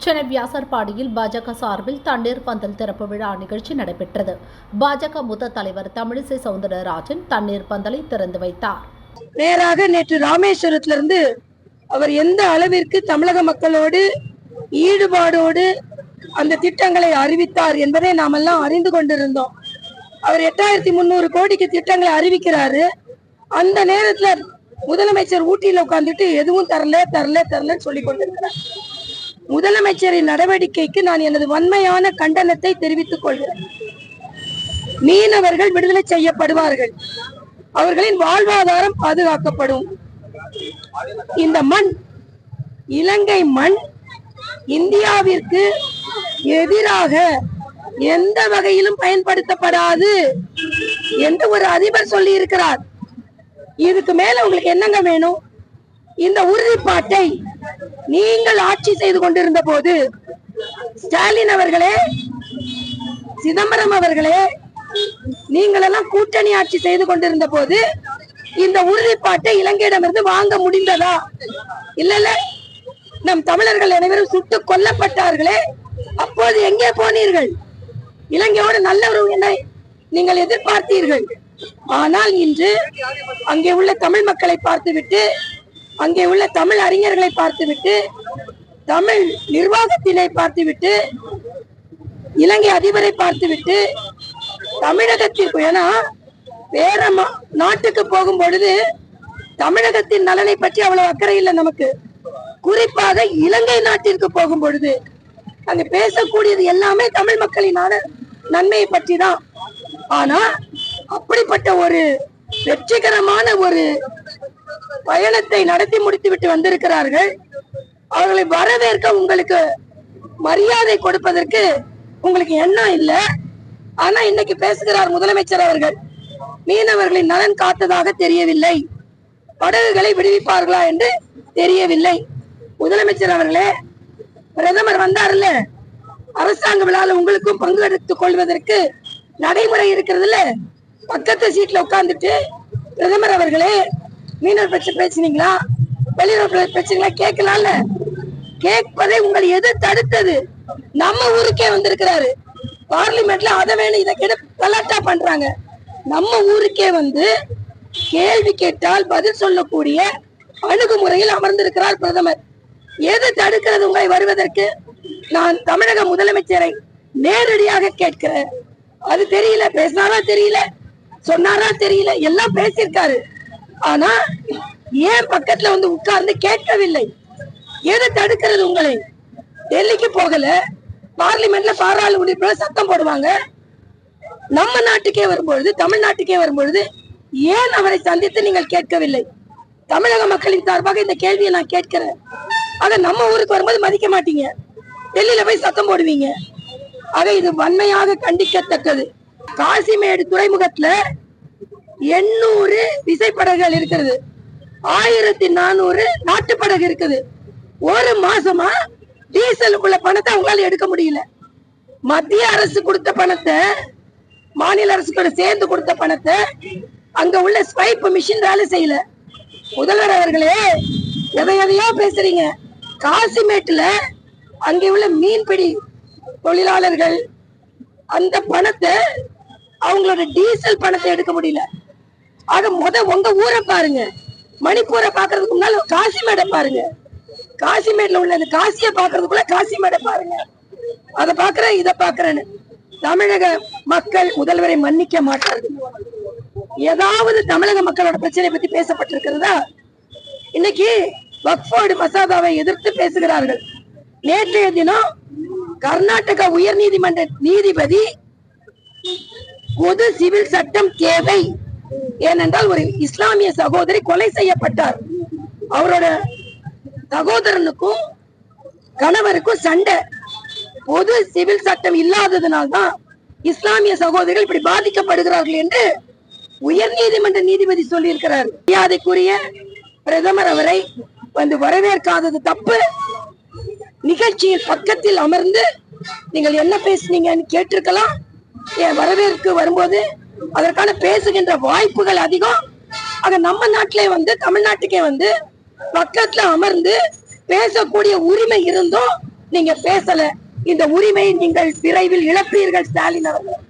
சென்னை வியாசர்பாடியில் பாஜக சார்பில் தண்ணீர் பந்தல் திறப்பு விழா நிகழ்ச்சி நடைபெற்றது. பாஜக மூத்த தலைவர் தமிழிசை சவுந்தரராஜன் தண்ணீர் பந்தலை திறந்து வைத்தார். நேராக நேற்று ராமேஸ்வரத்திலிருந்து அவர் எந்த அளவிற்கு தமிழக மக்களோடு ஈடுபாடோடு அந்த திட்டங்களை அறிவித்தார் என்பதை நாம் எல்லாம் அறிந்து கொண்டிருந்தோம். அவர் 8300 கோடிக்கு திட்டங்களை அறிவிக்கிறாரு. அந்த நேரத்துல முதலமைச்சர் ஊட்டியில உட்கார்ந்துட்டு எதுவும் தரலன்னு சொல்லி கொண்டிருக்கிறார். முதலமைச்சரின் நடவடிக்கைக்கு நான் எனது வன்மையான கண்டனத்தை தெரிவித்துக் கொள்கிறேன். மீனவர்கள் விடுதலை செய்யப்படுவார்கள், அவர்களின் வாழ்வாதாரம் பாதுகாக்கப்படும். இந்த மண், இலங்கை மண், இந்தியாவிற்கு எதிராக எந்த வகையிலும் பயன்படுத்தப்படாது என்று ஒரு அதிபர் சொல்லி இருக்கிறார். இதுக்கு மேல உங்களுக்கு என்னங்க வேணும்? இந்த உறுதிப்பாட்டை நீங்கள் ஆட்சி செய்து கொண்டிருந்த போது ஸ்டாலின் அவர்களே, சிதம்பரம் அவர்களே, நீங்கள் எல்லாம் கூட்டணி ஆட்சி செய்து கொண்டிருந்த போது இந்த உறுதிப்பாட்டை இலங்கையிடமிருந்து வாங்க முடிந்ததா? இல்ல, நம் தமிழர்கள் அனைவரும் சுட்டு கொல்லப்பட்டார்களே, அப்போது எங்கே போனீர்கள்? இலங்கையோடு நல்ல உறவு நீங்கள் எதிர்பார்த்தீர்கள். ஆனால் இன்று அங்கே உள்ள தமிழ் மக்களை பார்த்துவிட்டு, அங்கே உள்ள தமிழ் அறிஞர்களை பார்த்துவிட்டு, தமிழ் நிர்வாகத்தினை பார்த்துவிட்டு, இலங்கை அதிபரை பார்த்துவிட்டு, தமிழகத்திற்கு, ஏன்னா வேற நாட்டுக்கு போகும் பொழுது தமிழகத்தின் நலனை பற்றி அவ்வளவு அக்கறை இல்லை நமக்கு. குறிப்பாக இலங்கை நாட்டிற்கு போகும் பொழுது அங்க பேசக்கூடியது எல்லாமே தமிழ் மக்களினான நன்மையை பற்றி தான். ஆனா அப்படிப்பட்ட ஒரு வெற்றிகரமான ஒரு பயணத்தை நடத்தி முடித்து விட்டு வந்திருக்கிறார்கள். அவர்களை வரவேற்க உங்களுக்கு மரியாதை கொடுப்பதற்கு உங்களுக்கு எண்ணம் இல்லை. ஆனா இன்னைக்கு பேசுகிறார் முதலமைச்சர் அவர்கள், மீனவர்களின் நலன் காத்ததாக தெரியவில்லை, படகுகளை விடுவிப்பார்களா என்று தெரியவில்லை. முதலமைச்சர் அவர்களே, பிரதமர் வந்தார்ல, அரசாங்க விழாவில் உங்களுக்கும் பங்கு எடுத்துக் கொள்வதற்கு நடைமுறை இருக்கிறதுல, பக்கத்து சீட்ல உட்கார்ந்துட்டு பிரதமர் அவர்களே மீனவர் பற்றி பேசினீங்களா, வெளியுறவு பிரச்சனைகளா கேட்கலாம்ல. கேட்பதை உங்களை எது தடுத்தது? நம்ம ஊருக்கே வந்திருக்கிறாரு. பார்லிமெண்ட்ல அதை வேணும் இதை கேட்டு கலாட்டா பண்றாங்க. நம்ம ஊருக்கே வந்து கேள்வி கேட்டால் பதில் சொல்லக்கூடிய அணுகுமுறையில் அமர்ந்திருக்கிறார் பிரதமர். எது தடுக்கிறது உங்களை வருவதற்கு? நான் தமிழக முதலமைச்சரை நேரடியாக கேட்கிறேன். அது தெரியல, பேசினாரா தெரியல, சொன்னாரா தெரியல, எல்லாம் பேசியிருக்காரு. ஆனா ஏன் பக்கத்துல வந்து உட்கார்ந்து கேட்கவில்லை? எது தடுக்கிறது உங்களை? டெல்லிக்கு போகல, பார்லிமெண்ட்ல பாராளுமன்ற உறுப்பினர் சத்தம் போடுவாங்க. நம்ம நாட்டுக்கே வரும்பொழுது, தமிழ்நாட்டுக்கே வரும்பொழுது ஏன் அவரை சந்தித்து நீங்கள் கேட்கவில்லை? தமிழக மக்களின் சார்பாக இந்த கேள்வியை நான் கேட்கிறேன். ஆக நம்ம ஊருக்கு வரும்போது மதிக்க மாட்டீங்க, டெல்லியில போய் சத்தம் போடுவீங்க. ஆக இது வன்மையாக கண்டிக்கத்தக்கது. காசிமேடு துறைமுகத்துல 800 விசைப்படகுகள் இருக்கிறது, 1400 நாட்டுப்படகு இருக்குது. ஒரு மாசமா டீசலுக்குள்ள பணத்தை அவங்களால எடுக்க முடியல. மத்திய அரசு கொடுத்த பணத்தை, மாநில அரசு கூட சேர்ந்து கொடுத்த பணத்தை, அங்க உள்ள ஸ்வைப் மிஷின் வேலை செய்யல. முதல்வர் அவர்களே, எதையோ பேசுறீங்க. காசிமேட்டுல அங்கே உள்ள மீன்பிடி தொழிலாளர்கள் அந்த பணத்தை, அவங்களோட டீசல் பணத்தை எடுக்க முடியல. ஆக உங்க ஊரை பாருங்க, மணிப்பூரை பாக்குறதுக்கு முன்னால காசிமேடை பாருங்க. காசிமேட்ல உள்ள காசியை பாக்குறதுக்குள்ள காசிமேடை பாருங்க. அதை பாக்குறேன், இதை பாக்குறேன்னு தமிழக மக்கள் முதல்வரை மன்னிக்க மாட்டார்கள். ஏதாவது தமிழக மக்களோட பிரச்சனை பத்தி பேசப்பட்டிருக்கிறதா? இன்னைக்கு வக்ஃப் மசோதாவை எதிர்த்து பேசுகிறார்கள். நேற்றைய தினம் கர்நாடகா உயர் நீதிமன்ற நீதிபதி பொது சிவில் சட்டம் தேவை, ஏனென்றால் ஒரு இஸ்லாமிய சகோதரி கொலை செய்யப்பட்டார். அவரோட சகோதரனுக்கும் கணவருக்கும் சண்டை. பொது சிவில் சட்டம் இல்லாததுனால்தான் இஸ்லாமிய சகோதரிகள் இப்படி பாதிக்கப்படுகிறார்கள் என்று உயர் நீதிமன்ற நீதிபதி சொல்லி இருக்கிறார். மரியாதைக்குரிய பிரதமர் அவரை வந்து வரவேற்காதது தப்பு. நிகழ்ச்சியில் பக்கத்தில் அமர்ந்து நீங்கள் என்ன பேசுனீங்கன்னு கேட்டிருக்கலாம். என் வரவேற்கு வரும்போது அதற்கான பேசுகின்ற வாய்ப்புகள் அதிகம். ஆக நம்ம நாட்டிலே வந்து, தமிழ்நாட்டுக்கே வந்து பக்கத்துல அமர்ந்து பேசக்கூடிய உரிமை இருந்தும் நீங்க பேசல. இந்த உரிமையை நீங்கள் விரைவில் இழப்பீர்கள் ஸ்டாலின் அவர்கள்.